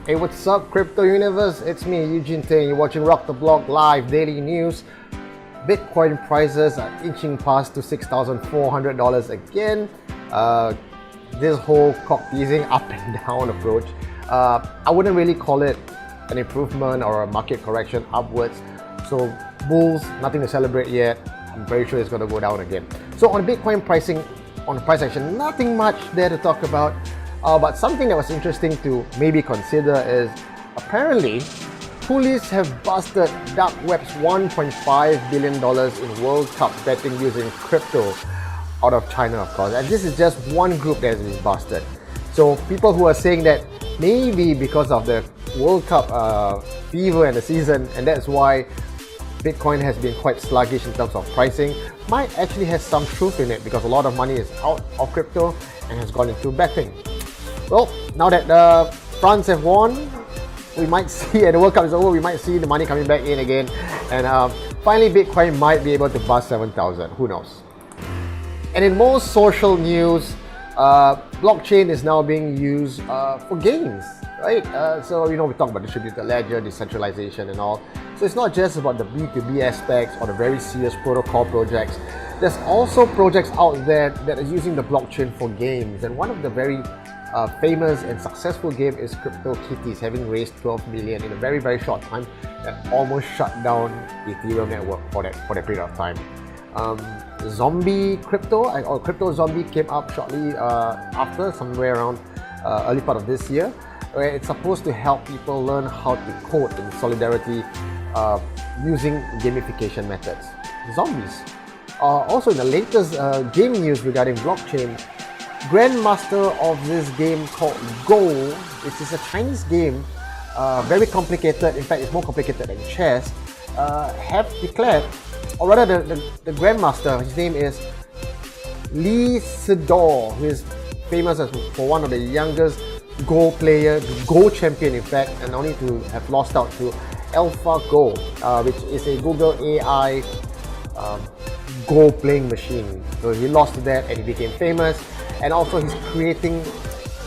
Hey, what's up, Crypto Universe? It's me, Eugene Teng. You're watching Rock the Block Live Daily News. Bitcoin prices are inching past to $6,400 again. This whole cock teasing up and down approach, I wouldn't really call it an improvement or a market correction upwards. So bulls, nothing to celebrate yet. I'm very sure it's going to go down again. So on Bitcoin pricing, on the price action, nothing much there to talk about. But something that was interesting to maybe consider is apparently police have busted dark web's $1.5 billion in World Cup betting using crypto out of China, of course. And this is just one group that has been busted. So people who are saying that maybe because of the World Cup fever and the season, and that's why Bitcoin has been quite sluggish in terms of pricing, might actually have some truth in it, because a lot of money is out of crypto and has gone into betting. Well, now that France have won, we might see, and the World Cup is over, we might see the money coming back in again, and finally Bitcoin might be able to bust 7,000, who knows. And in more social news, blockchain is now being used for games, right? So, we talk about distributed ledger, decentralization and all. So it's not just about the B2B aspects or the very serious protocol projects. There's also projects out there that are using the blockchain for games, and one of the very famous and successful game is Kitties, having raised 12 million in a very, very short time that almost shut down the Ethereum network for that period of time. Zombie Crypto, or Crypto Zombie, came up shortly after, somewhere around early part of this year, where it's supposed to help people learn how to code in solidarity using gamification methods. Zombies. Also, in the latest game news regarding blockchain, Grandmaster of this game called Go, which is a Chinese game, very complicated, in fact it's more complicated than chess, have declared, or rather the Grandmaster, his name is Lee Sedor, who is famous as for one of the youngest Go player, Go champion in fact, and only to have lost out to AlphaGo, which is a Google AI Go playing machine. So he lost to that and he became famous. And also he's creating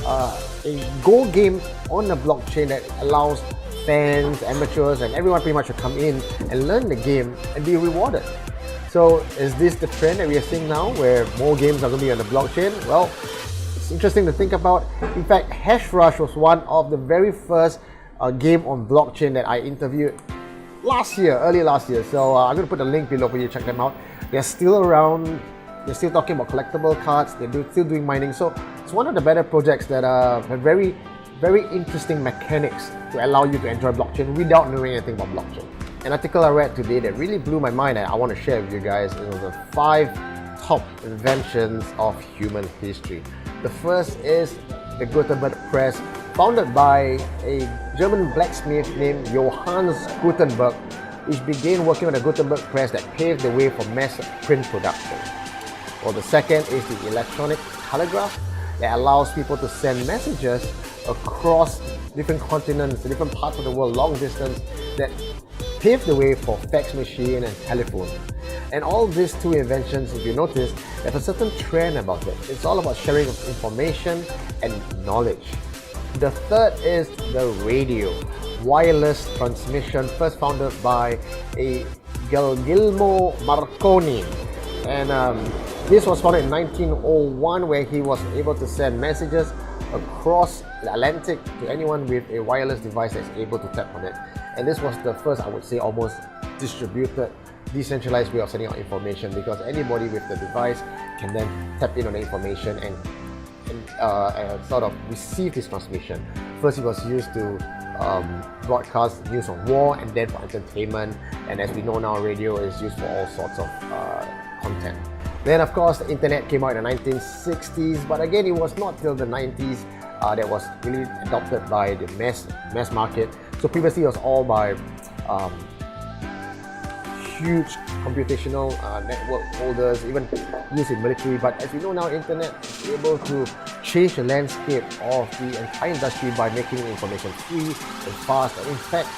a Go game on the blockchain that allows fans, amateurs and everyone pretty much to come in and learn the game and be rewarded. So is this the trend that we are seeing now, where more games are going to be on the blockchain? Well, it's interesting to think about. In fact, Hashrush was one of the very first game on blockchain that I interviewed early last year. So I'm going to put a link below for you to check them out. They're still around. They're still talking about collectible cards. They're still doing mining. So it's one of the better projects that have very, very interesting mechanics to allow you to enjoy blockchain without knowing anything about blockchain. An article I read today that really blew my mind and I want to share with you guys is the 5 top inventions of human history. The first is the Gutenberg press, founded by a German blacksmith named Johannes Gutenberg, which began working on the Gutenberg press that paved the way for mass print production. Well, the second is the electronic telegraph that allows people to send messages across different continents, different parts of the world, long distance, that paved the way for fax machine and telephone. And all these 2 inventions, if you notice, have a certain trend about it. It's all about sharing of information and knowledge. The third is the radio, wireless transmission, first founded by a Guglielmo Marconi. And this was founded in 1901, where he was able to send messages across the Atlantic to anyone with a wireless device that's able to tap on it. And this was the first, I would say, almost distributed, decentralized way of sending out information, because anybody with the device can then tap in on the information and sort of receive this transmission. First, it was used to broadcast news of war, and then for entertainment. And as we know now, radio is used for all sorts of content. Then, of course, the internet came out in the 1960s, but again, it was not till the 90s that was really adopted by the mass market. So previously, it was all by huge computational network holders, even used in military. But as we know now, internet is able to change the landscape of the entire industry by making information free and fast. And in fact,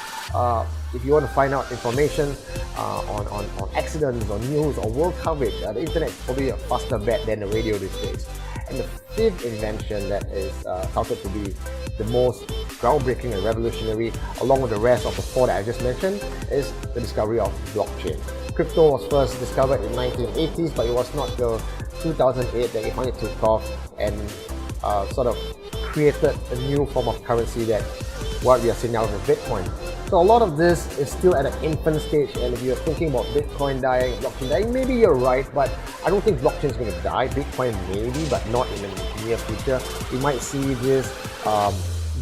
if you want to find out information on accidents or news or world coverage, the internet is probably a faster bet than the radio these days. And the fifth invention that is touted to be the most groundbreaking and revolutionary, along with the rest of the four that I just mentioned, is the discovery of blockchain. Crypto was first discovered in 1980s, but it was not till 2008 that it finally took off and sort of created a new form of currency that what we are seeing now with Bitcoin. So a lot of this is still at an infant stage, and if you're thinking about Bitcoin dying, blockchain dying, maybe you're right, but I don't think blockchain is going to die. Bitcoin maybe, but not in the near future. We might see this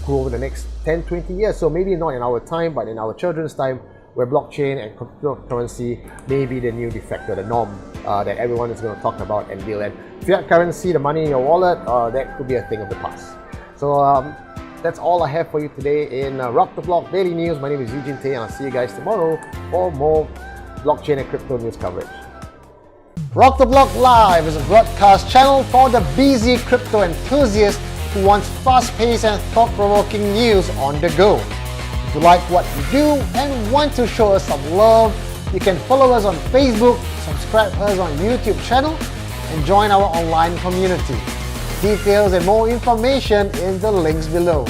grow over the next 10-20 years, so maybe not in our time, but in our children's time, where blockchain and cryptocurrency may be the new de facto, the norm that everyone is going to talk about and deal in. Fiat currency, the money in your wallet, that could be a thing of the past. So that's all I have for you today in Rock the Block Daily News. My name is Eugene Tay, and I'll see you guys tomorrow for more blockchain and crypto news coverage. Rock the Block Live is a broadcast channel for the busy crypto enthusiast who wants fast-paced and thought-provoking news on the go. If you like what we do and want to show us some love, you can follow us on Facebook, subscribe to us on YouTube channel, and join our online community. Details and more information in the links below.